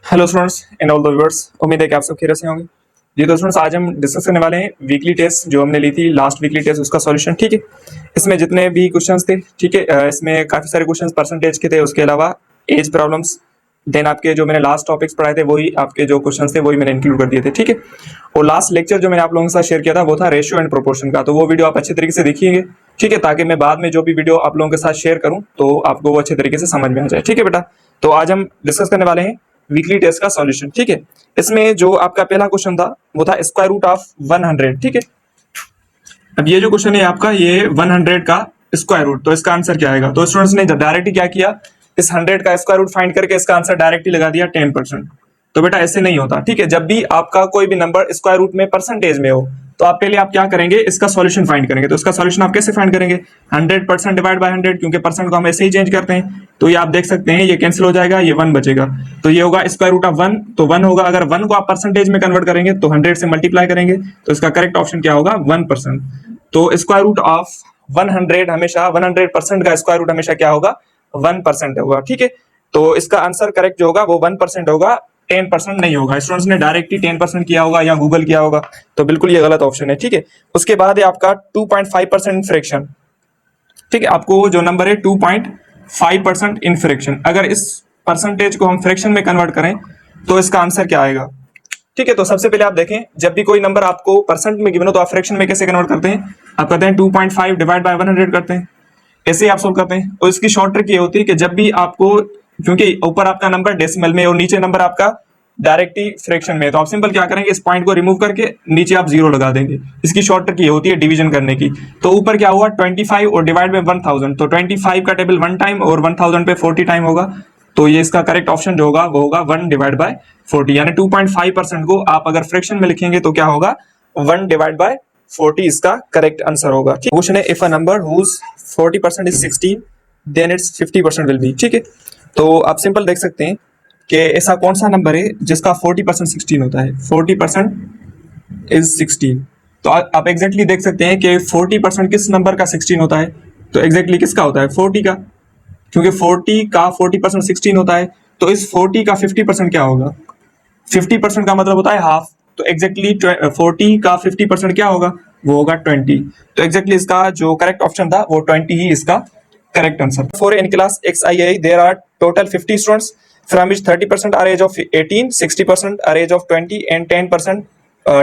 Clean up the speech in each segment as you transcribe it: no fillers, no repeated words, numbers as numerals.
Hello students and all the viewers, उम्मीद है कि आप सब खैरियत से होंगे। जी तो स्टूडेंट्स, आज हम डिस्कस करने वाले हैं वीकली टेस्ट जो हमने ली थी, लास्ट वीकली टेस्ट, उसका सॉल्यूशन। ठीक है, इसमें जितने भी क्वेश्चंस थे, ठीक है, इसमें काफ़ी सारे क्वेश्चंस परसेंटेज के थे, उसके अलावा एज प्रॉब्लम्स, देन आपके जो मैंने लास्ट टॉपिक्स पढ़ाए थे वही आपके जो क्वेश्चंस थे वही मैंने इंक्लूड कर दिए थे। ठीक है, और लास्ट लेक्चर जो मैंने आप लोगों के साथ शेयर किया था वो था रेशियो एंड प्रोपोर्शन का, तो वो वीडियो आप अच्छे तरीके से देखिएंगे। ठीक है, ताकि मैं बाद में जो भी वीडियो आप लोगों के साथ शेयर करूं तो आपको वो अच्छे तरीके से समझ में आ जाए। ठीक है बेटा, तो आज हम डिस्कस करने वाले हैं वीकली टेस्ट का सॉल्यूशन। ठीक है, इसमें जो आपका पहला क्वेश्चन था वो था स्क्वायर रूट ऑफ 100। ठीक है, अब ये जो क्वेश्चन है आपका, ये 100 का स्क्वायर रूट, तो इसका आंसर क्या आएगा? तो स्टूडेंट्स ने डायरेक्टली क्या किया, इस 100 का स्क्वायर रूट फाइंड करके इसका आंसर डायरेक्टली लगा दिया 10%। तो बेटा ऐसे नहीं होता। ठीक है, जब भी आपका कोई भी नंबर स्क्वायर रूट में परसेंटेज में हो तो आप पहले आप क्या करेंगे, इसका सॉल्यूशन फाइंड करेंगे। तो इसका सॉल्यूशन आप कैसे फाइंड करेंगे? 100% डिवाइड बाय 100, क्योंकि परसेंट को हम ऐसे ही चेंज करते हैं। तो ये आप देख सकते हैं, ये कैंसिल हो जाएगा, ये 1 बचेगा, तो ये होगा स्क्वायर रूट ऑफ 1, तो 1 होगा। अगर 1 को आप परसेंटेज में कन्वर्ट करेंगे तो 100 से मल्टीप्लाई करेंगे, तो इसका करेक्ट ऑप्शन क्या होगा? 1%। तो स्क्वायर रूट ऑफ 100 हमेशा 100% का स्क्वायर रूट हमेशा क्या होगा? 1% होगा। ठीक है, तो इसका आंसर करेक्ट जो होगा वो 1% होगा, 10% नहीं होगा। स्टूडेंट्स ने डायरेक्टली 10% किया होगा या गूगल किया होगा, तो बिल्कुल ये गलत ऑप्शन है। ठीक है, उसके बाद है आपका 2.5% फ्रैक्शन। ठीक है, आपको जो नंबर है 2.5% इन फ्रैक्शन, अगर इस परसेंटेज को हम फ्रैक्शन में कन्वर्ट करें तो इसका आंसर क्या आएगा? ठीक है, तो सबसे पहले आप देखें, जब भी कोई नंबर आपको परसेंट में गिवन हो तो आप फ्रैक्शन में कैसे कन्वर्ट करते हैं? आप करते हैं 2.5 डिवाइड बाय 100 करते हैं, ऐसे ही आप सोल्व करते हैं। और इसकी शॉर्ट ट्रिक ये होती है कि जब भी आपको, क्योंकि ऊपर आपका नंबर डेसिमल में और नीचे नंबर आपका डायरेक्टली फ्रैक्शन में, तो आप सिंपल क्या करेंगे, इस पॉइंट को रिमूव करके नीचे आप 0 लगा देंगे। इसकी शॉर्ट ट्रिक ये होती है डिवीजन करने की। तो ऊपर क्या हुआ 25 और डिवाइड बाय 1000, तो 25 का टेबल 1 टाइम और 1000 पे 40 टाइम होगा, तो ये इसका करेक्ट ऑप्शन जो होगा वो होगा 1 डिवाइड बाय 40, यानी 2.5% को आप अगर फ्रैक्शन में लिखेंगे तो क्या होगा? 1 डिवाइड बाय 40 इसका करेक्ट आंसर होगा। क्वेश्चन है, if a number whose 40% is 16 then it's 50% will be. ठीक है, तो आप सिंपल देख सकते हैं कि ऐसा कौन सा नंबर है जिसका 40% 16 होता है? 40% इज 16, तो आप एग्जैक्टली देख सकते हैं कि 40% किस नंबर का 16 होता है? तो एग्जैक्टली किसका होता है? 40 का, क्योंकि 40 का 40% 16 होता है। तो इस 40 का 50% क्या होगा? 50% का मतलब होता है हाफ, तो एग्जैक्टली 40 का 50% क्या होगा? वो होगा 20। तो एग्जैक्टली इसका जो करेक्ट ऑप्शन था वो 20 ही इसका correct answer. For in class XII there are total 50 students from which 30% are age of 18, 60% are age of 20 and 10%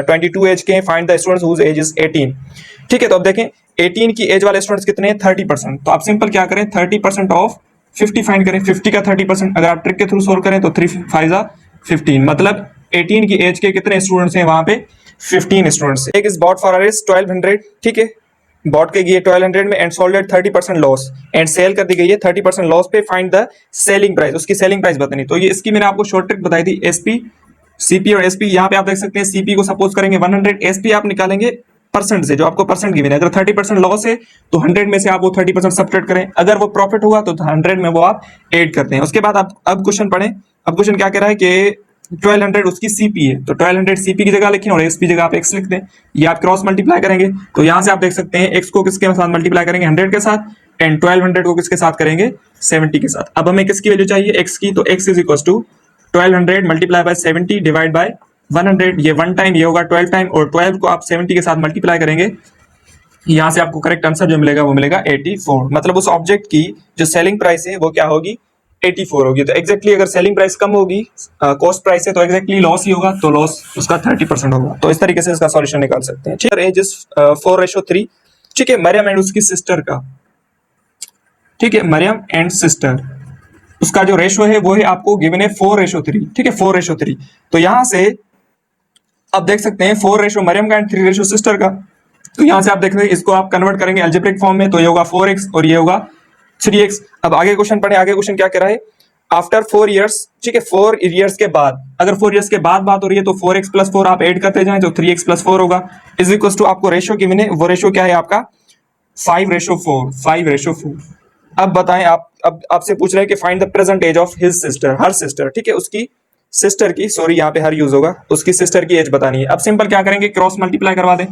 22 as के। Find the students whose age is 18। ठीक है, तो अब देखें 18 की एज वाले स्टूडेंट्स कितने हैं? 30%। तो आप सिंपल क्या करें, 30% ऑफ 50 फाइंड करें। 50 का 30% अगर आप ट्रिक के थ्रू सोल्व करें तो 3 5 15, मतलब 18 की एज के कितने स्टूडेंट्स हैं वहां पे? 15 स्टूडेंट्स। एक इज बॉट फॉर रुपीज 1200। ठीक है, बॉट के गई 1200 में and sold at 30% loss, and sale कर दी गई है 30% लॉस पे। फाइंड द सेलिंग प्राइस, उसकी सेलिंग प्राइस बतानी। तो ये इसकी मैंने आपको शॉर्ट ट्रिक बताई थी, एसपी, सीपी और एसपी। यहाँ पे आप देख सकते हैं सीपी को सपोज करेंगे 100, एसपी आप निकालेंगे परसेंट से, जो आपको परसेंट गिवन है। अगर 30% लॉस है तो 100 में से आप वो 30% सब्ट्रैक्ट करें, अगर वो प्रॉफिट हुआ तो 100 में वो आप ऐड करते हैं। उसके बाद आप अब क्वेश्चन पढ़ें। अब क्वेश्चन क्या कह रहा है कि 1200 उसकी सीपी है, तो 1200 सीपी की जगह लिखें और एसपी जगह आप एक्स लिख दें। ये आप क्रॉस मल्टीप्लाई करेंगे, तो यहां से आप देख सकते हैं एक्स को किसके साथ मल्टीप्लाई करेंगे? 100 के साथ, एंड 1200 को किसके साथ करेंगे? 70 के साथ। अब हमें किसकी वैल्यू चाहिए? एक्स की, तो X is equal to 1200 multiply by 70 divide by 100। ये 1 टाइम, ये होगा 12 टाइम, और 12 को आप 70 के साथ मल्टीप्लाई करेंगे, यहां से आपको करेक्ट आंसर जो मिलेगा वो मिलेगा 84। मतलब उस ऑब्जेक्ट की जो सेलिंग प्राइस है वो क्या होगी? 84 होगी। तो एग्जैक्टली अगर सेलिंग प्राइस कम होगी कॉस्ट प्राइस से, तो एग्जैक्टली लॉस ही होगा, तो लॉस उसका 30% होगा। तो इस तरीके से इसका सॉल्यूशन निकाल सकते हैं। ठीक है, एज इज 4:3। ठीक है, मरियम एंड उसकी सिस्टर का, ठीक है, मरियम एंड सिस्टर, उसका जो रेशो है वो है आपको गिवन है 4:3। ठीक है, 4:3। तो यहां से आप देख सकते हैं 4 रेशो मरियम का एंड 3 रेशो सिस्टर का। तो यहां से आप देख रहे हैं, इसको आप कन्वर्ट करेंगे अलजेब्रिक फॉर्म में, तो ये होगा 4x और ये होगा 3x। अब आगे क्वेश्चन पढ़े। आगे क्वेश्चन क्या कह रहा है? आफ्टर 4 इयर्स, ठीक है, 4 इयर्स के बाद, अगर 4 इयर्स के बाद बात हो रही है तो 4x + 4 आप ऐड करते जाएं तो 3x + 4 होगा, इज इक्वल टू आपको रेशो गिवन है, वो रेशो क्या है आपका? 5:4, 5:4। अब बताएं, आप अब आपसे पूछ रहे हैं कि find the present age of his sister, her sister. ठीक है, उसकी सिस्टर की, सॉरी यहाँ पे हर यूज होगा, उसकी सिस्टर की एज बतानी है। अब सिंपल क्या करेंगे, क्रॉस मल्टीप्लाई करवा दें।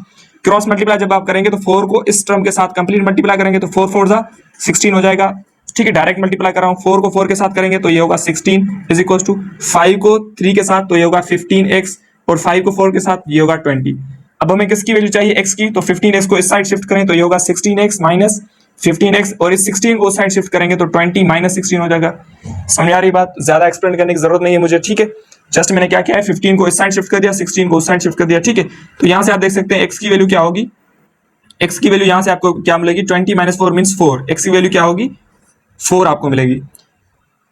क्रॉस मल्टीप्लाई जब आप करेंगे तो 4 को इस टर्म के साथ कंप्लीट मल्टीप्लाई करेंगे तो 4 4 16 हो जाएगा, ठीक है, डायरेक्ट मल्टीप्लाई कर रहा हूँ। 4 को 4 के साथ करेंगे तो ये होगा 16 इज इक्वल टू 5 को 3 के साथ तो ये होगा 15x और 5 को 4 के साथ ये होगा 20। अब हमें किसकी वैल्यू चाहिए, x की, तो 15x को इस साइड शिफ्ट करें तो ये होगा 16x माइनस 15x और इस 16 को उस साइड शिफ्ट करेंगे तो 20 माइनस 16 हो जाएगा। समझ आ रही बात, ज्यादा एक्सप्लेन करने की जरूरत नहीं है मुझे, ठीक है। जस्ट मैंने क्या किया है, 15 को इस साइड शिफ्ट कर दिया, 16 को उस साइड शिफ्ट कर दिया, ठीक है। तो यहां से आप देख सकते हैं x की वैल्यू क्या होगी, x की वैल्यू यहां से आपको क्या मिलेगी, 20 माइनस 4 मीन्स 4, x की वैल्यू क्या होगी 4 आपको मिलेगी,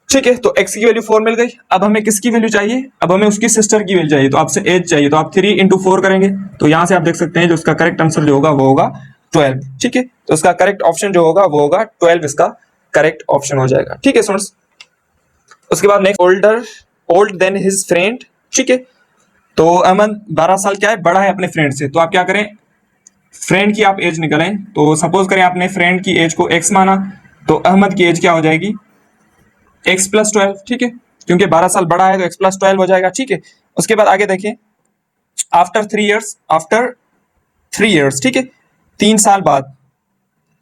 ठीक है। तो x की वैल्यू 4 मिल गई। अब हमें किसकी वैल्यू चाहिए, अब हमें उसकी सिस्टर की वैल्यू चाहिए, तो आपसे एज चाहिए, तो आप 3 इंटू 4 करेंगे तो यहां से आप देख सकते हैं जो उसका करेक्ट आंसर जो होगा वो होगा 12, ठीक है। तो उसका करेक्ट ऑप्शन जो होगा वो होगा 12, इसका करेक्ट ऑप्शन हो जाएगा, ठीक है स्टूडेंट्स। उसके बाद next, old then his friend, ठीक है। तो अमन 12 साल क्या है, बड़ा है अपने फ्रेंड से, तो आप क्या करें, फ्रेंड की आप एज निकालें। तो सपोज करें आपने फ्रेंड की एज को x माना, तो अहमद की एज क्या हो जाएगी x प्लस 12, ठीक है, क्योंकि 12 साल बड़ा है तो x प्लस 12 हो जाएगा, ठीक है। उसके बाद आगे देखें, आफ्टर 3 इयर्स, ठीक है, 3 साल बाद,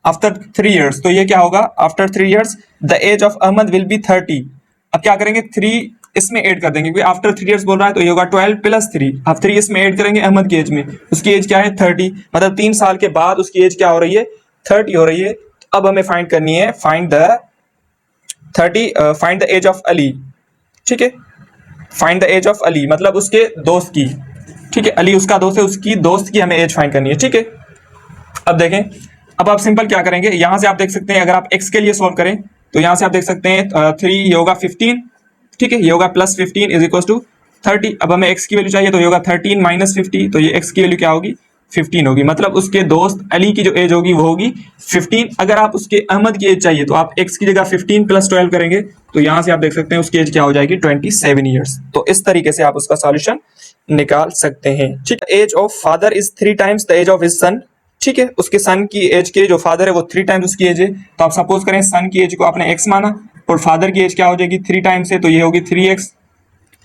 आफ्टर 3 इयर्स, तो ये क्या होगा, after 3 years the age of Ahmed will be 30। अब क्या करेंगे, 3 इसमें ऐड कर देंगे, क्योंकि आफ्टर 3 इयर्स बोल रहा है तो ये होगा 12 प्लस 3, अब 3 इसमें ऐड करेंगे अहमद की एज में, उसकी एज क्या है 30, मतलब 3 साल के बाद उसकी एज क्या हो रही है 30 हो रही है। अब हमें फाइंड करनी है, find the age of Ali, ठीक है, find the age of Ali मतलब उसके दोस्त की, ठीक है, अली उसका दोस्त है, उसकी दोस्त की हमें एज फाइंड करनी है, ठीक है। अब देखें, अब आप सिंपल क्या करेंगे, यहां से आप देख सकते हैं अगर आप x के लिए सॉल्व करें तो यहां से आप देख सकते हैं 3 ये होगा 15, ठीक है, ये होगा प्लस 15 इज इक्वल टू 30। अब हमें x की वैल्यू चाहिए तो ये होगा 13 माइनस 50, तो ये x की वैल्यू क्या होगी 15 होगी, मतलब उसके दोस्त अली की जो एज होगी वो होगी 15। अगर आप उसके अहमद की एज चाहिए तो आप x की जगह 15 प्लस 12 करेंगे तो यहां से आप देख सकते हैं उसकी एज क्या हो जाएगी 27 ईयर्स। तो इस तरीके से आप उसका सॉल्यूशन निकाल सकते हैं, ठीक है। Age of father is 3 times the age of his son, ठीक है, उसके सन की एज के जो फादर है वो 3 टाइम्स उसकी एज है, तो आप सपोज करें सन की एज को आपने x माना और फादर की एज क्या हो जाएगी 3 टाइम्स है, तो ये होगी 3x।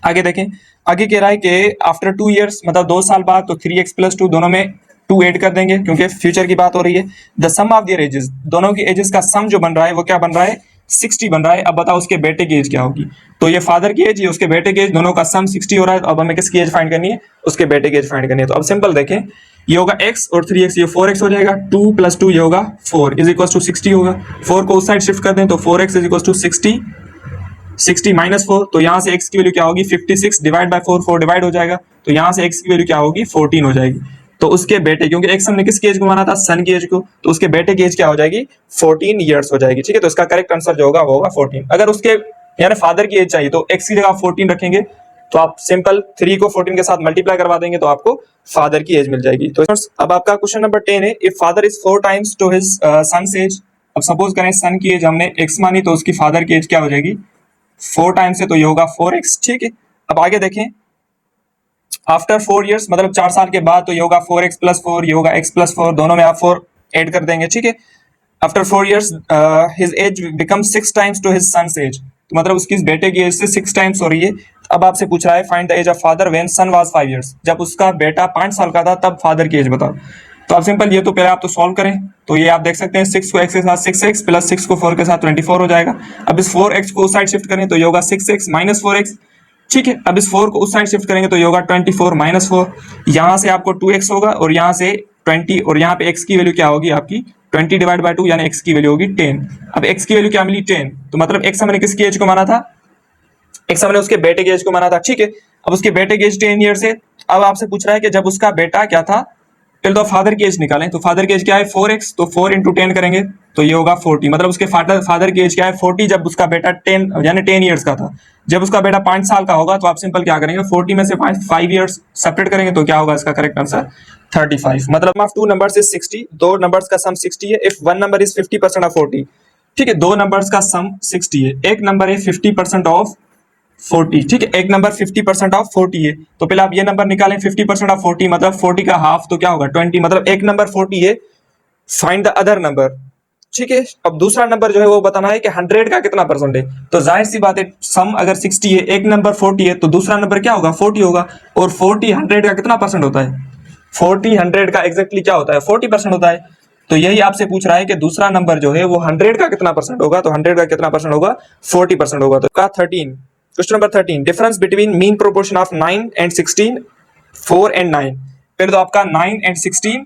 आगे देखें, आगे कह रहा है कि आफ्टर 2 इयर्स मतलब 2 साल बाद, तो 3x प्लस 2 दोनों में 2 ऐड कर देंगे क्योंकि फ्यूचर की बात हो रही है। The sum of their ages, दोनों की एजेस का सम जो बन रहा है वो क्या बन रहा है 60 बन रहा है। अब बताओ उसके बेटे की एज क्या होगी, तो ये फादर की एज, ये उसके बेटे की एज, दोनों का सम 60 हो रहा है, तो अब हमें किसकी एज फाइंड करनी है, उसके बेटे की एज फाइंड करनी है। तो अब सिंपल देखें, ये होगा x और 3x, ये 4x हो जाएगा, 2 प्लस 2 ये होगा 4 इज इक्वल टू 60 होगा, 4 को उस साइड शिफ्ट कर दें तो 4x is equal to 60 minus 4, तो यहाँ से x की वैल्यू क्या होगी 56 डिवाइड बाय 4, 4 डिवाइड हो जाएगा, तो यहाँ से x की वैल्यू क्या होगी 14 हो जाएगी। तो उसके बेटे, क्योंकि x हमने किसकी एज को माना था सन की एज को, तो उसके बेटे की एज क्या हो जाएगी 14 ईयर्स हो जाएगी, ठीक है। तो इसका करेक्ट आंसर जो होगा वो होगा 14। अगर उसके यानी फादर की एज चाहिए तो x की जगह 14 रखेंगे, तो आप सिंपल 3 को 14 के साथ मल्टीप्लाई करवा देंगे तो आपको फादर की एज मिल जाएगी। तो अब आपका क्वेश्चन नंबर 10 है, if father is 4 times to his son's age. अब सपोज करें सन की एज हमने x मानी तो उसकी फादर की एज क्या हो जाएगी 4 टाइम्स है, तो ये होगा 4x, ठीक है। अब आगे देखें, आफ्टर 4 इयर्स मतलब 4 साल के बाद, तो ये होगा 4x प्लस 4, ये होगा x प्लस 4, दोनों में आप 4 ऐड कर देंगे, ठीक है। After 4 years his age become 6 times to his son's age, तो मतलब उसकी बेटे की एज से 6 टाइम्स हो रही है। अब आपसे पूछ रहा है find the age of father when son was 5 years, जब उसका बेटा 5 साल का था तब फादर की एज बताओ। तो आप सिंपल ये तो पहले आप तो सॉल्व करें, तो ये आप देख सकते हैं 6 को x के साथ 6x प्लस 6 को 4 के साथ 24 हो जाएगा। अब इस 4x को उस साइड शिफ्ट करें तो ये होगा 6x माइनस 4x, ठीक है। अब इस 4 को उस साइड शिफ्ट करेंगे तो ये होगा 24 माइनस 4, यहाँ से आपको 2x होगा और यहाँ से 20 और यहाँ पे x की वैल्यू क्या होगी आपकी 20 डिवाइड बाय 2 यानी x की वैल्यू होगी 10। अब x की वैल्यू क्या मिली 10, तो मतलब x हमने किसकी एज को माना था, x हमने उसके बेटे की एज को माना था, ठीक है। अब उसके बेटे की एज 10 ईयर्स है। अब आपसे पूछ रहा है कि जब उसका बेटा क्या था, पहले तो फादर की एज निकालें, तो फादर की एज क्या है 4x, तो 4 इंटू 10 करेंगे तो ये होगा 40, मतलब उसके फादर की एज क्या है 40 जब उसका बेटा 10 यानी 10 ईयर्स का था। जब उसका बेटा 5 साल का होगा तो आप सिंपल क्या करेंगे 40 में से 5 ईयर्स सेपरेट करेंगे तो क्या होगा इसका करेक्ट आंसर 35। मतलब ऑफ 2 नंबर्स इज 60, दो नंबर्स का सम 60 है। If one number is 50% of 40, ठीक है, दो नंबर्स का सम 60 है, एक नंबर है 50% ऑफ 40, ठीक है, एक नंबर 50% ऑफ 40 है, तो पहले आप ये नंबर निकालें 50% ऑफ 40 मतलब 40 का हाफ तो क्या होगा 20, मतलब एक नंबर 40 है, फाइंड द अदर नंबर, ठीक है। अब दूसरा नंबर जो है वो बताना है कि 100 का कितना परसेंट है, तो जाहिर सी बात है सम अगर 60 है, एक नंबर 40 है, तो दूसरा नंबर क्या होगा 40 होगा, और 40 100 का कितना परसेंट होता है, 40 100 का एग्जैक्टली क्या होता है 40% होता है। तो यही आपसे पूछ रहा है कि दूसरा नंबर जो है वो 100 का कितना परसेंट होगा, तो 100 का कितना परसेंट होगा, 40% होगा। तो का 13, question number 13, difference between mean proportion of 9 and 16, 4 and 9। फिर तो आपका 9 एंड 16,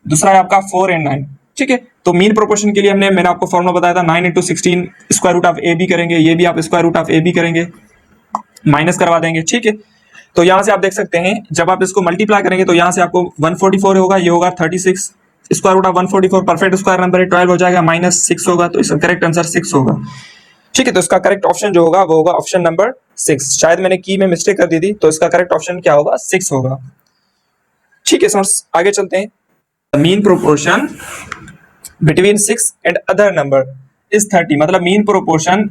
दूसरा है आपका 4 एंड 9, ठीक है। तो मीन प्रोपोर्शन के लिए मैंने आपको फॉर्मूला बताया था 9 into 16 square root of a b करेंगे, ये भी आप square root of a b करेंगे, माइनस करवा देंगे, ठीक है। तो यहां से आप देख सकते हैं जब आप इसको मल्टीप्लाई करेंगे तो यहां से आपको 144 होगा, ये होगा 36, square root of 144 perfect square number है, 12 हो जाएगा, माइनस 6 होगा, तो इसका करेक्ट आंसर 6 होगा, ठीक है। तो इसका करेक्ट ऑप्शन जो होगा वो होगा ऑप्शन नंबर 6। शायद मैंने की में मिस्टेक कर दी थी, तो इसका करेक्ट ऑप्शन क्या होगा, 6 होगा, ठीक है। स्टूडेंट्स आगे चलते हैं। Mean proportion between 6 and other number is 30, मतलब मीन प्रोपोर्शन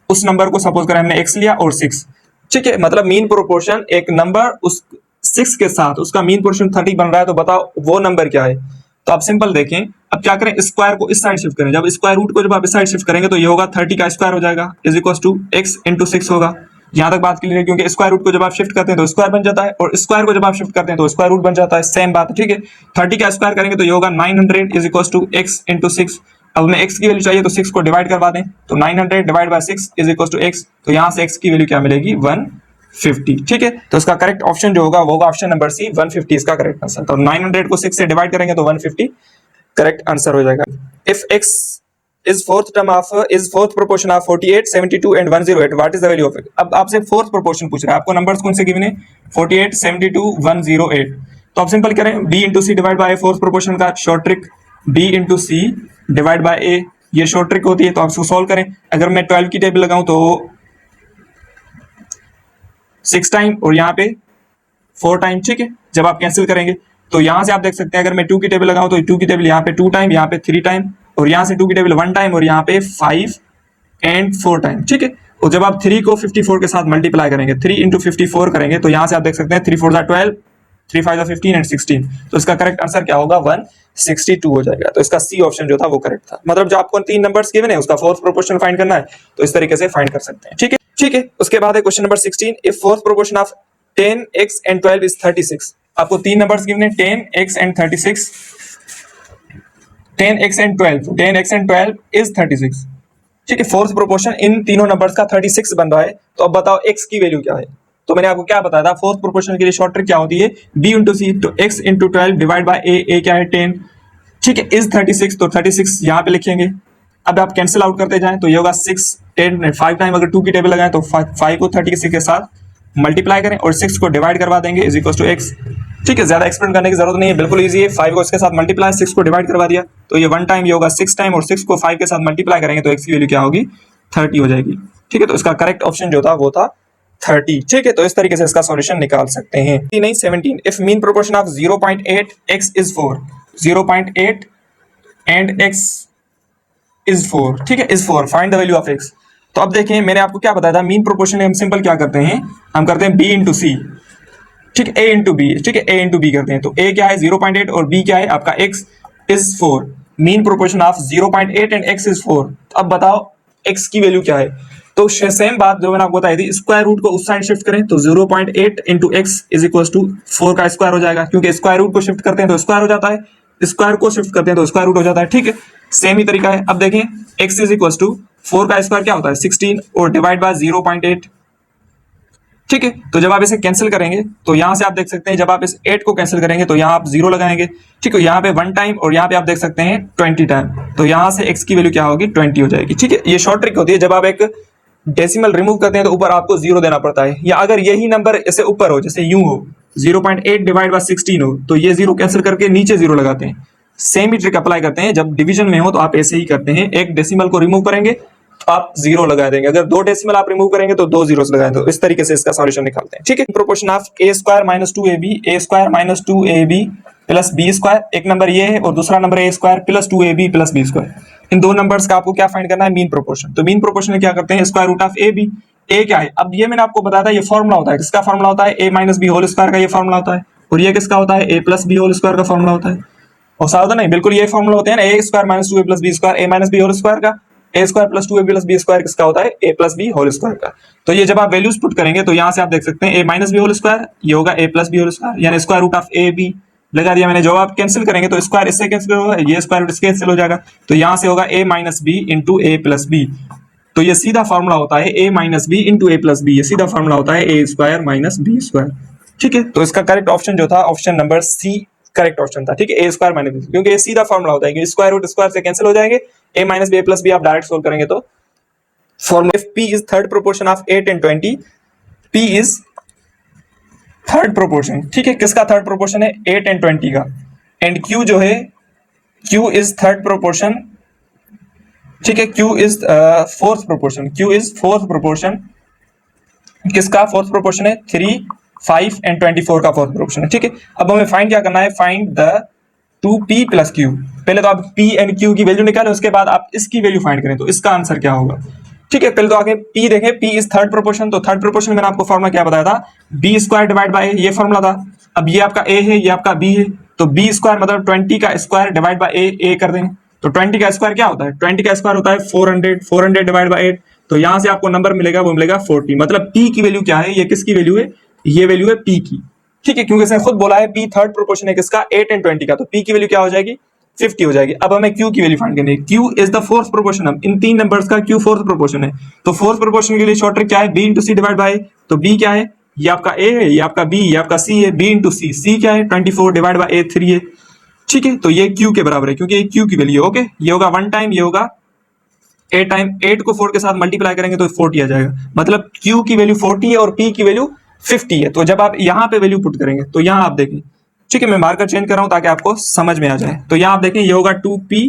उस नंबर को सपोज करें हमने x लिया और 6, ठीक है, मतलब मीन प्रोपोर्शन एक नंबर उस 6 के साथ उसका मीन प्रोपोर्शन 30 बन रहा है, तो बताओ वो नंबर क्या है। तो आप सिंपल देखें, अब क्या करें, स्क्वायर को इस साइड शिफ्ट करें, जब स्क्वायर रूट को जब आप इस साइड शिफ्ट करेंगे तो ये होगा 30 का स्क्वायर हो जाएगा is equal to x into 6 होगा। यहां तक बात क्लियर है, क्योंकि स्क्वायर रूट को जब आप शिफ्ट करते हैं तो स्क्वायर बन जाता है, और स्क्वायर को जब आप शिफ्ट करते हैं तो स्क्वायर रूट बन जाता है, सेम बात है, ठीक है। 30 का स्क्वायर करेंगे तो ये होगा 900 is equal to x into 6। अब हमें x की वैल्यू चाहिए तो 6 को डिवाइड करवा दें, तो 900 divide by 6 is equal to x, तो यहां से x की वैल्यू क्या मिलेगी, 150, ठीक है। तो इसका करेक्ट ऑप्शन जो होगा वो होगा ऑप्शन नंबर सी, 150 इसका करेक्ट आंसर। तो 900 को 6 से डिवाइड करेंगे तो 150 करेक्ट आंसर हो जाएगा। If x is fourth term of is fourth proportion of 48, 72 and 108, what is the value of it। अब आपसे फोर्थ प्रोपोर्शन पूछ रहा है, आपको नंबर्स कौन से गिवन है, 48, 72, 108। तो आप सिंपल करें, b into C divide by fourth proportion का short trick, b into C divide by a, ये शॉर्ट ट्रिक होती है। तो आप इसको सॉल्व करें, अगर मैं 12 की टेबल लगाऊं तो 6 टाइम और यहाँ पे 4 टाइम, ठीक है। जब आप कैंसिल करेंगे तो यहां से आप देख सकते हैं, अगर मैं 2 की टेबल लगाऊं तो 2 की टेबल यहाँ पे 2 टाइम, यहाँ पे 3 टाइम, और यहाँ से 2 की टेबल 1 टाइम, और यहाँ पे 5 एंड 4 टाइम, ठीक है। और जब आप 3 को 54 के साथ मल्टीप्लाई करेंगे, 3 इंटू 54 करेंगे, तो यहाँ से आप देख सकते हैं 3 4 12, 3 5 15 एंड 16, तो इसका करेक्ट आंसर क्या होगा, 162 हो जाएगा। तो इसका सी ऑप्शन जो था वो करेक्ट था। मतलब जो आपको 3 नंबर्स गिवन है उसका फोर्थ प्रोपोर्शन फाइंड करना है, तो इस तरीके से फाइंड कर सकते हैं, ठीक है, ठीक है। उसके बाद है question number 16, if fourth proportion of 10x and 12 is 36। आपको 3 नंबर्स गिवन है, 10x and 36, 10x and 12, 10x and 12 is 36, ठीक है। फोर्थ प्रोपोर्शन इन तीनों नंबर्स का 36 बन रहा है, तो अब बताओ x की वैल्यू क्या है। तो मैंने आपको क्या बताया था, फोर्थ प्रोपोर्शन के लिए शॉर्ट ट्रिक क्या होती है, b इंटू सी, तो x into 12 divide by a क्या है 10, ठीक है, इज 36, तो 36 यहाँ पे लिखेंगे। अब आप कैंसिल आउट करते जाएं तो ये होगा 6 10 5 टाइम, अगर 2 की टेबल लगाएं तो 5 को 36 के साथ मल्टीप्लाई करें और 6 को डिवाइड करवा देंगे इज इक्वल टू x, ठीक है। ज्यादा एक्सप्लेन करने की जरूरत नहीं है, बिल्कुल इजी है। 5 को इसके साथ मल्टीप्लाई, 6 को डिवाइड करवा दिया, तो ये 1 टाइम, ये होगा 6 टाइम, और 6 को 5 के साथ मल्टीप्लाई करेंगे तो x की वैल्यू क्या होगी, 30 हो जाएगी, ठीक है। तो इसका करेक्ट ऑप्शन जो था वो था 30, ठीक है। तो इस तरीके से इसका सॉल्यूशन निकाल सकते हैं। नहीं 17, if mean proportion of 0.8 x is 4, 0.8 and x is 4, ठीक है, is 4, find the value of x। तो अब देखें, मैंने आपको क्या बताया था, मीन प्रोपोर्शन में हम सिंपल क्या करते हैं, हम करते हैं b इंटू सी, ठीक है, a इंटू बी, ठीक है, a इंटू बी करते हैं। तो a क्या है 0.8 और b क्या है आपका x is 4, mean proportion of 0.8 and x is 4। तो अब बताओ x की वैल्यू क्या है। तो सेम बात जो मैंने आपको बताई थी, स्क्वायर रूट को उस साइड शिफ्ट करें तो 0.8 into x is equal to 4 का स्क्वायर हो जाएगा, क्योंकि स्क्वायर रूट को शिफ्ट करते हैं तो स्क्वायर हो जाता है, स्क्वायर को शिफ्ट करते हैं तो स्क्वायर रूट हो जाता है, ठीक है। सेम ही तरीका है। अब देखें, x इज इक्वल टू 4 का स्क्वायर क्या होता है 16 और डिवाइड बाय 0.8, ठीक है। तो जब आप इसे कैंसिल करेंगे तो यहां से आप देख सकते हैं, जब आप इस 8 को कैंसिल करेंगे तो यहां आप 0 लगाएंगे, ठीक है, यहाँ पे 1 टाइम और यहाँ पे आप देख सकते हैं 20 टाइम, तो यहां से x की वैल्यू क्या होगी 20 हो जाएगी, ठीक है। ये शॉर्ट ट्रिक होती है, जब आप एक डेसिमल रिमूव करते हैं तो ऊपर आपको 0 देना पड़ता है, या अगर यही नंबर ऐसे ऊपर हो, जैसे यूं हो 0.8 डिवाइड बाय 16 हो, तो ये 0 कैंसिल करके नीचे 0 लगाते हैं। सेम ही ट्रिक अप्लाई करते हैं, जब डिवीजन में हो तो आप ऐसे ही करते हैं, एक डेसिमल को रिमूव करेंगे तो आप 0 लगा देंगे, अगर 2 डेसिमल आप रिमूव करेंगे तो 2 जीरोस लगाएं, तो इस तरीके से इसका सॉल्यूशन निकालते हैं, ठीक है। Proportion of a square minus 2ab, a square minus 2ab plus b square, एक नंबर ये है और दूसरा नंबर a square plus 2ab plus b square. इन दो नंबर्स का आपको क्या फाइंड करना है, मीन प्रोपोर्शन। तो मीन प्रोपोर्शन में क्या करते हैं, square root of a b, a क्या है, अब ये मैंने आपको बताया था, ये फॉर्मूला होता है, किसका फॉर्मूला होता है, a minus B whole square का ये फॉर्मूला होता है, और ये किसका होता है, a plus B whole square का फॉर्मूला होता है। और सावधान नहीं, बिल्कुल ये फॉर्मूला होते हैं ना, a square minus 2a plus b square, a minus B whole square का, a square plus 2ab plus b square किसका होता है, a प्लस b होल स्क्वायर का। तो ये जब आप वैल्यूज पुट करेंगे तो यहां से आप देख सकते हैं a minus B whole square, ये होगा a plus B whole square, यानी square root of a b लगा दिया मैंने। जब आप कैंसिल करेंगे तो स्क्वायर इससे कैंसिल होगा, ये स्क्वायर रूट इसके कैंसिल हो जाएगा, तो यहां से होगा a minus b into a plus b. तो ये सीधा फॉर्मूला होता है a minus b into a plus b, ये सीधा फॉर्मूला होता है a square minus b square. ठीक है, तो इसका करेक्ट ऑप्शन जो था option number c correct option था। ठीक है, a स्क्वायर माइनस बी, क्योंकि ये सीधा फॉर्मूला होता है कि स्क्वायर रूट स्क्वायर से कैंसिल हो जाएंगे, a minus b a plus b आप डायरेक्ट सोल्व करेंगे तो formula. If p is third proportion of 8 and 20, p is third proportion. ठीक है, किसका थर्ड प्रोपोर्शन है? 8 एंड 20 का। एंड q जो है, q इज थर्ड प्रोपोर्शन। ठीक है, q is fourth proportion, q is fourth proportion. किसका फोर्थ प्रोपोर्शन है? 3, 5 एंड 24 का फोर्थ प्रोपोर्शन है। ठीक है, अब हमें फाइंड क्या करना है? Find the 2p plus q। पहले तो आप p एंड q की वैल्यू निकालें, उसके बाद आप इसकी वैल्यू फाइंड करें तो इसका आंसर क्या होगा। ठीक है, पहले तो आगे p देखें, p इज थर्ड प्रोपोर्शन। तो थर्ड प्रोपोर्शन मैंने आपको फॉर्मूला क्या बताया था? b स्क्वायर डिवाइड बाय, ये फॉर्मूला था। अब ये आपका a है, ये आपका b है, तो b स्क्वायर मतलब 20 का स्क्वायर डिवाइड बाय a कर देंगे। तो 20 का स्क्वायर क्या होता है? 20 का स्क्वायर होता है 400, 400 डिवाइड बाय 8, तो यहां से आपको नंबर मिलेगा, वो मिलेगा 40। मतलब p की वैल्यू क्या है? ये किसकी वैल्यू है? ये वैल्यू है p की। ठीक है, क्योंकि इसने खुद बोला है p थर्ड प्रोपोर्शन है किसका? 8 एंड 20 का, तो p की वैल्यू क्या हो जाएगी? 50 हो जाएगी। अब हमें q की वैल्यू फाइंड करनी है। q is the fourth proportion. अब इन तीन नंबर्स का q फोर्थ प्रोपोर्शन है, तो फोर्थ प्रोपोर्शन के लिए शॉर्ट ट्रिक क्या है? b into C divide by, तो b क्या है? ये आपका a है, ये आपका b, ये आपका c है। b इंटू सी, c क्या है? 24 डिवाइड बाय a 3 है। ठीक है, तो ये q के बराबर है, क्योंकि ये q की वैल्यू है। ओके, ये होगा 1 टाइम, ये होगा 8 टाइम। 8 को 4 के साथ मल्टीप्लाई करेंगे तो 40 आ जाएगा। मतलब q की वैल्यू 40 है और p की वैल्यू 50 है। तो जब आप यहाँ पे वैल्यू पुट करेंगे तो यहाँ आप देखें, ठीक है, मैं मार्कर चेंज कर रहा हूं ताकि आपको समझ में आ जाए। तो यहाँ आप देखें, ये होगा 2p,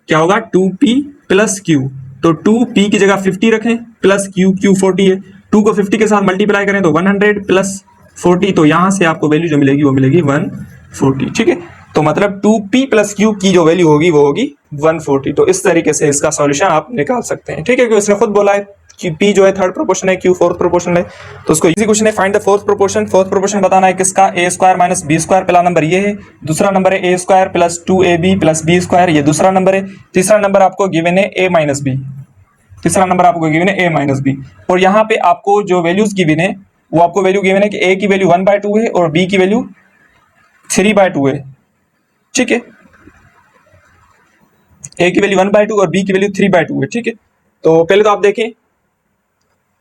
क्या होगा? 2p plus q। तो 2p की जगह 50 रखें प्लस q 40 है। 2 को 50 के साथ मल्टीप्लाई करें तो 100 प्लस 40, तो यहां से आपको वैल्यू जो मिलेगी वो मिलेगी 140। ठीक है, तो मतलब 2p प्लस q की जो वैल्यू होगी वो होगी 140। तो इस तरीके से इसका सॉल्यूशन आप निकाल सकते हैं। ठीक है, क्योंकि उसने खुद बोला है कि p जो है थर्ड प्रोपोर्शन है, q फोर्थ प्रोपोर्शन है, तो उसको इजी क्वेश्चन है, find the fourth proportion. Fourth proportion बताना है किसका? a square minus b square, पहला नंबर ये है। दूसरा नंबर है a square plus 2ab plus b square, ये दूसरा नंबर है। तीसरा नंबर आपको गिवन है a माइनस बी, तीसरा नंबर आपको गिवन है a माइनस बी। और यहाँ पे आपको जो वैल्यूज गिवन है वो आपको वैल्यू गिवन है कि a की वैल्यू 1/2 है और b की वैल्यू 3/2 है। ठीक है, a की वैल्यू 1/2 और b की वैल्यू 3/2 है। ठीक है, तो पहले तो आप देखें,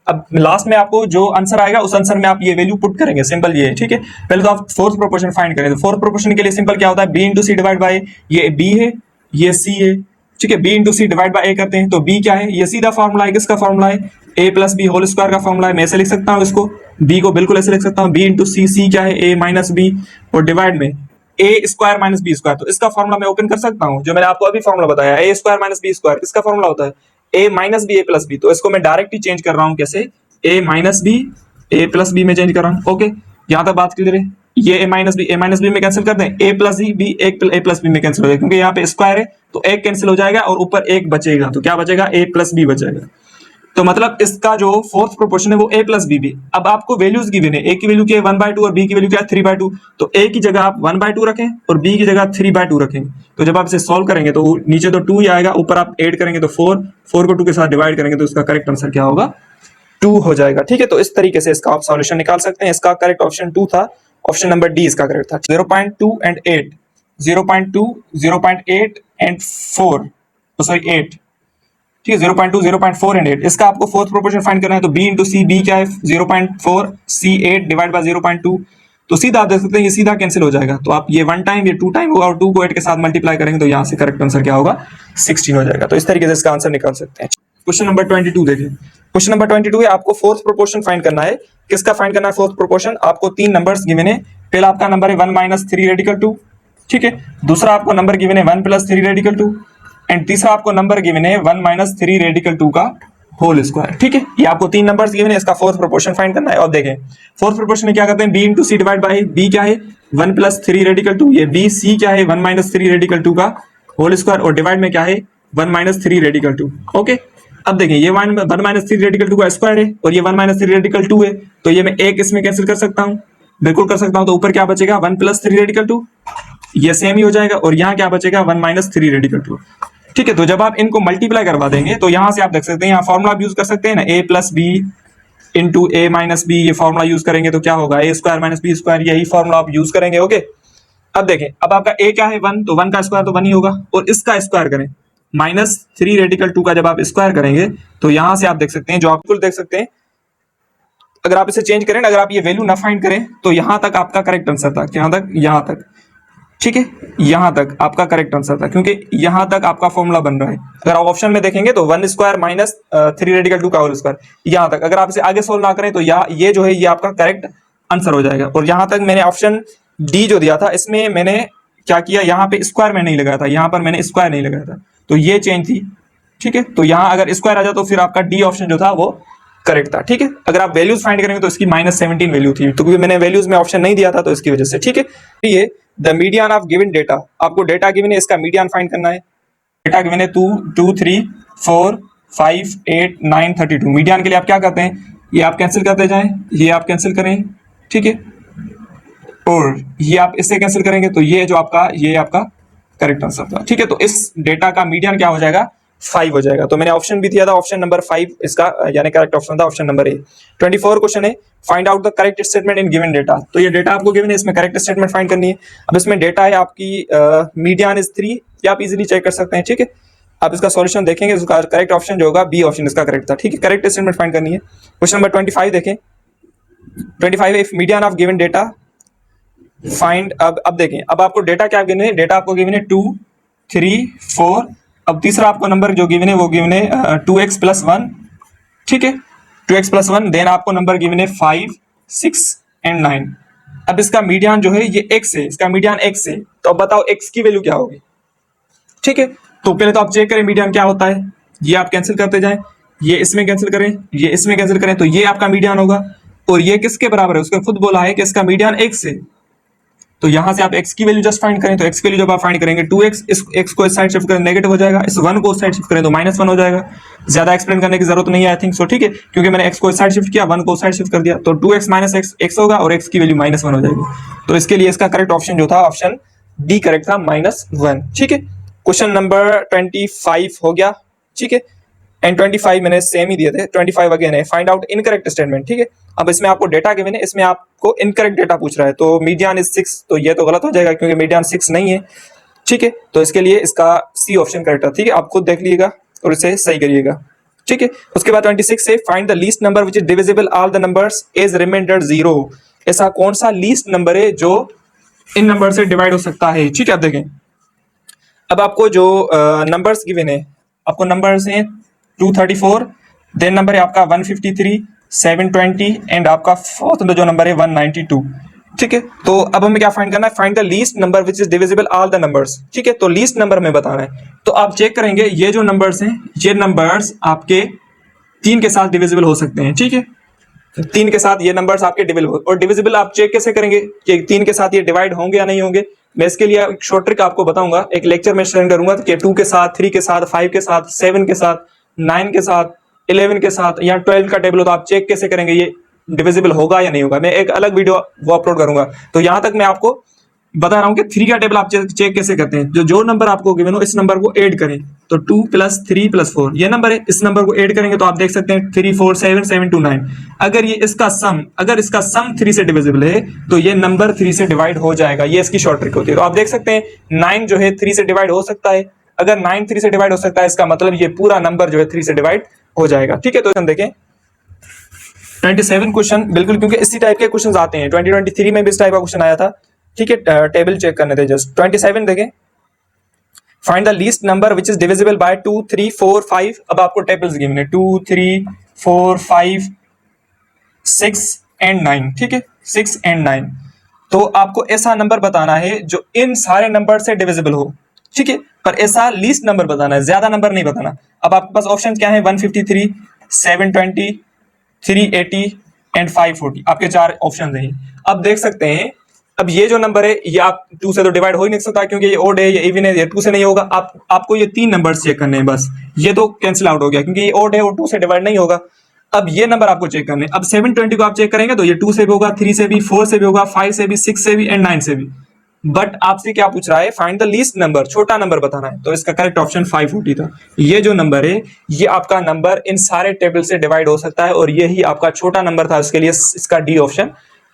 अब लास्ट में आपको जो आंसर आएगा उस आंसर में आप ये वैल्यू पुट करेंगे, सिंपल ये है। ठीक है, पहले तो आप फोर्थ प्रोपोर्शन फाइंड करें। तो फोर्थ प्रोपोर्शन के लिए सिंपल क्या होता है? b into C divide by, ये b है, ये c है। ठीक है, b into C divide by a करते हैं तो b क्या है? ये सीधा फॉर्मूला है, किसका फॉर्मूला है? a plus B whole square का फॉर्मूला है। मैं ऐसे लिख सकता हूँ इसको, b को बिल्कुल ऐसे लिख सकता हूँ, b इंटू सी, c क्या है? a माइनस बी, और डिवाइड में a square minus b square. तो इसका फॉर्मूला मैं ओपन कर सकता हूँ, जो मैंने आपको अभी फॉर्मूला बताया, a square minus b square, किसका फॉर्मूला होता है? a minus b a plus b. तो इसको मैं डायरेक्ट ही चेंज कर रहा हूँ, कैसे? a minus b a plus b में चेंज कर रहा हूँ। ओके, यहाँ तक बात क्लियर है? ये a माइनस बी में कैंसिल कर दें, a plus b a plus b में कैंसिल हो जाएगा, क्योंकि यहाँ पे स्क्वायर है तो एक कैंसिल हो जाएगा और ऊपर एक बचेगा, तो क्या बचेगा? a प्लस बी बचेगा। तो मतलब इसका जो फोर्थ प्रोपोर्शन है वो a प्लस बी भी। अब आपको वैल्यूज गिवन है, a की वैल्यू क्या है? 1/2 और b की वैल्यू क्या है? 3/2। तो a की जगह आप 1/2 रखें और b की जगह 3/2 रखें। तो जब आप इसे सॉल्व करेंगे तो नीचे तो 2 ही आएगा, ऊपर आप ऐड करेंगे तो 4, 4 को 2 के साथ डिवाइड करेंगे तो इसका करेक्ट आंसर क्या होगा? 2 हो जाएगा। ठीक है, तो इस तरीके से इसका आप सॉल्यूशन निकाल सकते हैं। इसका करेक्ट ऑप्शन 2 था, ऑप्शन नंबर डी इसका करेक्ट था। 0.2 एंड 8, 0.2, 0.8 एंड 4, सॉरी 8। ठीक है, 0.2, 0.4 एंड 8, इसका आपको फोर्थ प्रोपोर्शन फाइंड करना है। तो b इंटू सी, b क्या है? 0.4, c 8 डिवाइड बाय 0.2। तो सीधा आप देख सकते हैं ये सीधा कैंसिल हो जाएगा। तो आप ये 1 टाइम, ये 2 टाइम होगा और 2 को 8 के साथ मल्टीप्लाई करेंगे तो यहाँ से करेक्ट आंसर क्या होगा? 16 हो जाएगा। तो इस तरीके से इसका आंसर निकाल सकते हैं। क्वेश्चन नंबर 22 देखिए, क्वेश्चन नंबर 22 है, आपको फोर्थ प्रोपोर्शन फाइंड करना है। किसका फाइंड करना है फोर्थ प्रोपोर्शन? आपको 3 नंबर्स गिवन है। पहला आपका नंबर है 1 माइनस 3 रेडिकल 2। ठीक है, दूसरा आपको नंबर गिवन है 1 प्लस 3 रेडिकल 2, एंड तीसरा आपको नंबर गिवन है 1 माइनस 3 रेडिकल 2 का होल स्क्वायर। ठीक है, ये आपको 3 नंबर्स गिवन है, इसका फोर्थ प्रोपोर्शन फाइंड करना है। और देखें फोर्थ प्रोपोर्शन में क्या करते हैं? b into C divide by, b क्या है? 1 प्लस 3 रेडिकल 2, ये b, c क्या है? 1 माइनस 3 रेडिकल 2 का होल स्क्वायर, और डिवाइड में क्या है? 1 माइनस 3 रेडिकल 2। ओके, अब देखें ये 1 माइनस 3 रेडिकल 2 का स्क्वायर है और ये 1 माइनस 3 रेडिकल 2 है, तो ये मैं एक इसमें कैंसिल कर सकता हूँ, बिल्कुल कर सकता हूँ। तो ऊपर क्या बचेगा? 1 प्लस 3 रेडिकल 2, ये सेम ही हो जाएगा, और यहाँ क्या बचेगा? 1 माइनस 3 रेडिकल 2। ठीक है, तो जब आप इनको मल्टीप्लाई करवा देंगे तो यहां से आप देख सकते हैं, यहाँ फॉर्मूला यूज कर सकते हैं ना, a plus b into a minus b, ये फॉर्मूला यूज करेंगे तो क्या होगा? A square minus b square, यही फॉर्मूला आप यूज करेंगे। ओके, अब देखें, अब आपका a क्या है 1, तो 1 का स्क्वायर तो 1 ही होगा, और इसका स्क्वायर करें -3 रेडिकल 2 का जब आप स्क्वायर करेंगे तो यहां से आप देख सकते हैं, जो आप बिल्कुल देख सकते हैं, अगर आप इसे चेंज करें, अगर आप ये वैल्यू ना फाइंड करें तो यहां तक आपका करेक्ट आंसर था, यहां तक, यहां तक, ठीक है, यहां तक आपका करेक्ट आंसर था, क्योंकि यहां तक आपका फॉर्मूला बन रहा है। अगर आप ऑप्शन में देखेंगे तो 1 स्क्वायर -3 रेडिकल 2 का होल स्क्वायर, यहां तक अगर आप इसे आगे सोल्व ना करें तो ये जो है ये आपका करेक्ट आंसर हो जाएगा। और यहां तक मैंने ऑप्शन डी जो दिया था, इसमें मैंने क्या किया, यहाँ पे स्क्वायर में नहीं लगाया था, यहां पर मैंने स्क्वायर नहीं लगाया था, तो ये चेंज थी, ठीक है। तो यहां अगर स्क्वायर आ जाए तो फिर आपका डी ऑप्शन जो था वो करेक्ट था, ठीक है। अगर आप वैल्यूज फाइंड करेंगे तो इसकी -17 वैल्यू थी, तो क्योंकि मैंने वैल्यूज में ऑप्शन नहीं दिया था तो इसकी वजह से, ठीक है। ये the median of given data, आपको डेटा गिवन है, इसका मीडियन फाइंड करना है। डेटा गिवन है 2, 2, 3, 4, 5, 8, 9, 32। मीडियन के लिए आप क्या करते हैं, ये आप कैंसिल करते जाएं, ये आप कैंसिल करें, ठीक है, और ये आप इससे कैंसिल करेंगे तो ये जो आपका, ये आपका करेक्ट आंसर था, ठीक है। तो इस डेटा का मीडियन क्या हो जाएगा, 5 हो जाएगा। तो मैंने ऑप्शन भी दिया था, ऑप्शन नंबर 5 इसका यानी करेक्ट ऑप्शन था, ऑप्शन नंबर ए। 24 क्वेश्चन है, find out the correct statement in given data. तो ये डेटा आपको गिवन है, इसमें करेक्ट स्टेटमेंट फाइंड करनी है। अब इसमें डेटा है आपकी मीडियन इज 3, ये आप इजीली चेक कर सकते हैं, ठीक है। आप इसका सॉल्यूशन देखेंगे, उसका करेक्ट ऑप्शन जो होगा बी ऑप्शन इसका करेक्ट था, ठीक है। करेक्ट स्टेटमेंट फाइंड करनी है। क्वेश्चन नंबर 25 देखें, 25 if median of given data find. अब देखें, अब आपको डेटा क्या गिवन है, डेटा आपको गिवन है 2, 3, 4। अब तीसरा आपको नंबर जो गिवन है वो गिवन है 2x + 1, ठीक है, 2x + 1। देन आपको नंबर गिवन है 5, 6 एंड 9। अब इसका मीडियन जो है ये x है, इसका मीडियन x है, तो अब बताओ x की वैल्यू क्या होगी, ठीक है। तो पहले तो आप चेक करें मीडियन क्या होता है, ये आप कैंसिल करते जाएं, ये इसमें कैंसिल करें, ये इसमें कैंसिल करें, तो ये आपका मीडियन होगा। और ये किसके बराबर है, उसने खुद बोला है कि इसका मीडियन x है, तो यहां से आप x की वैल्यू जस्ट फाइंड करें। तो x की वैल्यू जब आप फाइंड करेंगे 2x, इस x को इस साइड शिफ्ट करें नेगेटिव हो जाएगा, इस 1 को इस साइड शिफ्ट करें तो -1 हो जाएगा। ज्यादा एक्सप्लेन करने की जरूरत नहीं है आई थिंक सो, ठीक है, क्योंकि मैंने x को इस साइड शिफ्ट किया, 1 को इस साइड शिफ्ट कर दिया, तो 2x - x x होगा और x की वैल्यू -1 हो जाएगी। तो इसके लिए इसका करेक्ट ऑप्शन जो था ऑप्शन डी करेक्ट था, -1, ठीक है। क्वेश्चन नंबर 25 हो गया, ठीक है, एंड 25 मैंने सेम ही दिए थे। 25 अगेन है, फाइंड आउट इनकरेक्ट स्टेटमेंट, ठीक है। अब इसमें आपको डेटा गिवन है, इसमें आपको इनकरेक्ट डेटा पूछ रहा है, तो मीडियन इज 6, तो ये तो गलत हो जाएगा क्योंकि मीडियन 6 नहीं है, ठीक है। तो इसके लिए इसका सी ऑप्शन करेक्ट है, ठीक है। आप खुद देख लीजिएगा और इसे सही करिएगा, ठीक है। उसके बाद 26 से find the least number which is divisible all the numbers is remainder 0। ऐसा कौन सा लीस्ट नंबर है जो इन नंबर से डिवाइड हो सकता है, ठीक है। आप देखें, अब आपको जो नंबर्स गिवन है, आपको नंबर्स हैं 234, देन नंबर है आपका 153, 720 एंड आपका फोर्थ जो नंबर है 192, ठीक है। तो अब हमें क्या फाइंड करना है, find the least number which is divisible all the numbers, ठीक है। तो लीस्ट नंबर हमें बताना है, तो आप चेक करेंगे ये जो नंबर्स हैं, ये नंबर्स आपके 3 के साथ डिविजिबल हो सकते हैं, ठीक है। 3 के साथ ये नंबर्स आपके डिविजिबल, और डिविजिबल आप चेक कैसे करेंगे कि 3 के साथ ये डिवाइड होंगे या नहीं होंगे। मैं इसके लिए एक शॉर्ट ट्रिक आपको बताऊंगा, एक लेक्चर में शेयर करूंगा कि 2 के साथ, 3 के साथ, 5 के साथ, 7 के साथ, 9 के साथ, 11 के साथ या 12 का टेबल हो, तो आप चेक कैसे करेंगे ये डिविजिबल होगा या नहीं होगा। मैं एक अलग वीडियो वो अपलोड करूंगा। तो यहां तक मैं आपको बता रहा हूं कि 3 का टेबल आप चेक कैसे करते हैं। जो नंबर आपको गिवन हो इस नंबर को ऐड करें, तो 2 + 3 + 4 ये नंबर है, इस नंबर को ऐड करेंगे तो आप देख सकते हैं 3, 4, 7, 7, 2, 9। अगर इसका सम 3 से डिविजिबल है तो ये नंबर 3 से डिवाइड हो जाएगा, ये इसकी शॉर्ट ट्रिक होती है। तो आप देख सकते हैं 9 जो है 3 से डिवाइड हो सकता है। अगर 9 3 से डिवाइड हो सकता है, इसका मतलब ये पूरा नंबर जो है 3 से डिवाइड हो जाएगा, ठीक है। तो हम देखें 27 क्वेश्चन, बिल्कुल क्योंकि इसी टाइप के क्वेश्चन आते हैं, 2023 में भी इस टाइप का क्वेश्चन आया था, ठीक है। टेबल चेक करने थे जस्ट। 27 देखें, find the least number which is divisible by 2, 3, 4, 5। अब आपको टेबल्स गिवन है 2, 3, 4, 5, 6 एंड 9, ठीक है, 6 एंड 9। तो आपको ऐसा नंबर बताना है जो इन सारे नंबर से डिविजिबल हो, ठीक है, पर ऐसा लीस्ट नंबर बताना है, ज्यादा नंबर नहीं बताना। अब आपके पास ऑप्शन क्या है, 153, 720, 380 एंड 540, आपके 4 ऑप्शन हैं। अब देख सकते हैं, अब ये जो नंबर है ये आप 2 से तो डिवाइड हो ही नहीं सकता क्योंकि ये ओड है, ये इवन है, ये 2 से नहीं होगा। आपको ये 3 नंबर चेक करने हैं बस, ये तो कैंसिल आउट हो गया क्योंकि ये ओड है और 2 से डिवाइड नहीं होगा। अब ये नंबर आपको चेक करने, अब 720 को आप चेक करेंगे तो ये 2 से भी होगा, 3 से भी, 4 से भी होगा, 5 से भी, 6 से भी एंड 9 से भी। बट आपसे क्या पूछ रहा है, फाइंड द लीस्ट नंबर, छोटा नंबर बताना है। तो इसका करेक्ट ऑप्शन 540 था। ये जो नंबर है ये आपका नंबर इन सारे टेबल से डिवाइड हो सकता है और यही आपका छोटा नंबर था, इसके लिए इसका डी ऑप्शन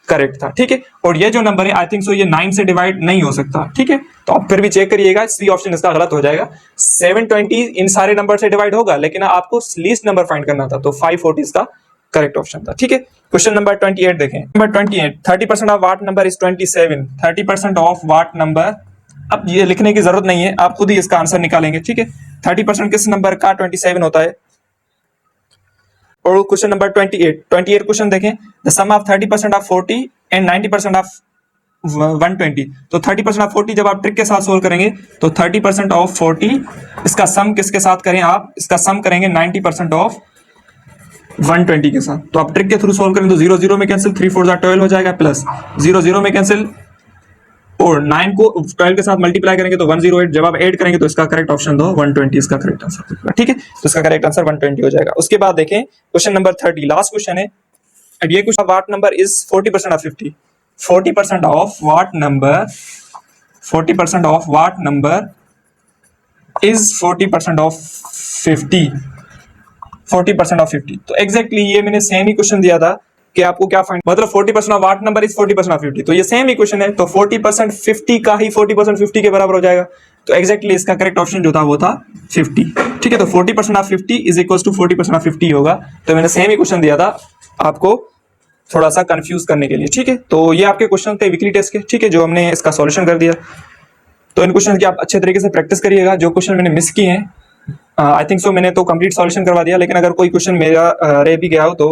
करेक्ट था, ठीक है। और ये जो नंबर है आई थिंक सो ये 9 से डिवाइड नहीं हो सकता, ठीक है। तो आप फिर भी चेक करिएगा, सी ऑप्शन इसका गलत हो जाएगा। 720 इन सारे नंबर से डिवाइड होगा, लेकिन आपको लीस्ट नंबर फाइंड करना था, तो 540 इसका करेक्ट ऑप्शन था, ठीक है। क्वेश्चन नंबर 28 देखें। Number 28, 30% of what number is 27। 30% of what number, अब ये लिखने की जरूरत नहीं है, आप खुद ही इसका आंसर निकालेंगे, ठीक है। 30% किस नंबर का 27 होता है। और क्वेश्चन नंबर 28 क्वेश्चन देखें। The sum of 30% of 40 and 90% of 120। तो 30% ऑफ 40 जब आप ट्रिक के साथ सोल्व करेंगे तो 30% ऑफ 40 इसका सम किसके साथ करें आप, इसका सम करेंगे 90% ऑफ 120 के साथ। तो आप ट्रिक के थ्रू सोल्व करें तो 0 0 में कैंसिल, 3 4 12 हो जाएगा, प्लस 0 0 में कैंसिल, और 9 को 12 के साथ मल्टीप्लाई करेंगे तो 108। जब आप ऐड करेंगे तो इसका करेक्ट ऑप्शन दो 120 इसका करेक्ट आंसर, ठीक है। तो इसका करेक्ट आंसर 120 हो जाएगा। उसके बाद देखें क्वेश्चन नंबर 30, लास्ट क्वेश्चन है। अब ये question what number is 40% of 50। 40% of what number, 40% of what number is 40% of 50। 40% of 50। तो एग्जैक्टली ये मैंने सेम ही क्वेश्चन दिया था कि आपको क्या फाइंड, मतलब 40% of what number is 40% of 50। तो ये सेम ही क्वेश्चन है, तो 40% 50 का ही 40% 50 के बराबर हो जाएगा। तो एग्जैक्टली इसका करेक्ट ऑप्शन जो था वो था 50, ठीक है। तो 40% of 50 is equal to 40% of 50 होगा। तो मैंने सेम ही क्वेश्चन दिया था आपको थोड़ा सा कंफ्यूज करने के लिए, ठीक है। तो ये आपके क्वेश्चन थे वीकली टेस्ट के, ठीक है, जो हमने इसका सॉल्यूशन कर दिया। तो इन क्वेश्चन की आप अच्छे तरीके से प्रैक्टिस करिएगा। जो क्वेश्चन मैंने मिस किए हैं आई थिंक सो मैंने तो कंप्लीट सॉल्यूशन करवा दिया, लेकिन अगर कोई क्वेश्चन मेरा रह भी गया हो तो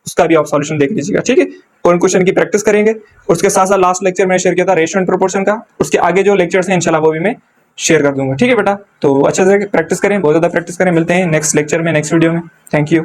उसका भी आप सॉल्यूशन देख लीजिएगा, ठीक है। और उन क्वेश्चन की प्रैक्टिस करेंगे। उसके साथ साथ लास्ट लेक्चर में शेयर किया था रेशियो एंड प्रोपोर्शन का, उसके आगे जो लेक्चर्स हैं इंशाल्लाह वो भी मैं शेयर कर दूंगा, ठीक है बेटा। तो अच्छे से प्रैक्टिस करें, बहुत ज्यादा प्रैक्टिस करें। मिलते हैं नेक्स्ट लेक्चर में, नेक्स्ट वीडियो में। Thank you.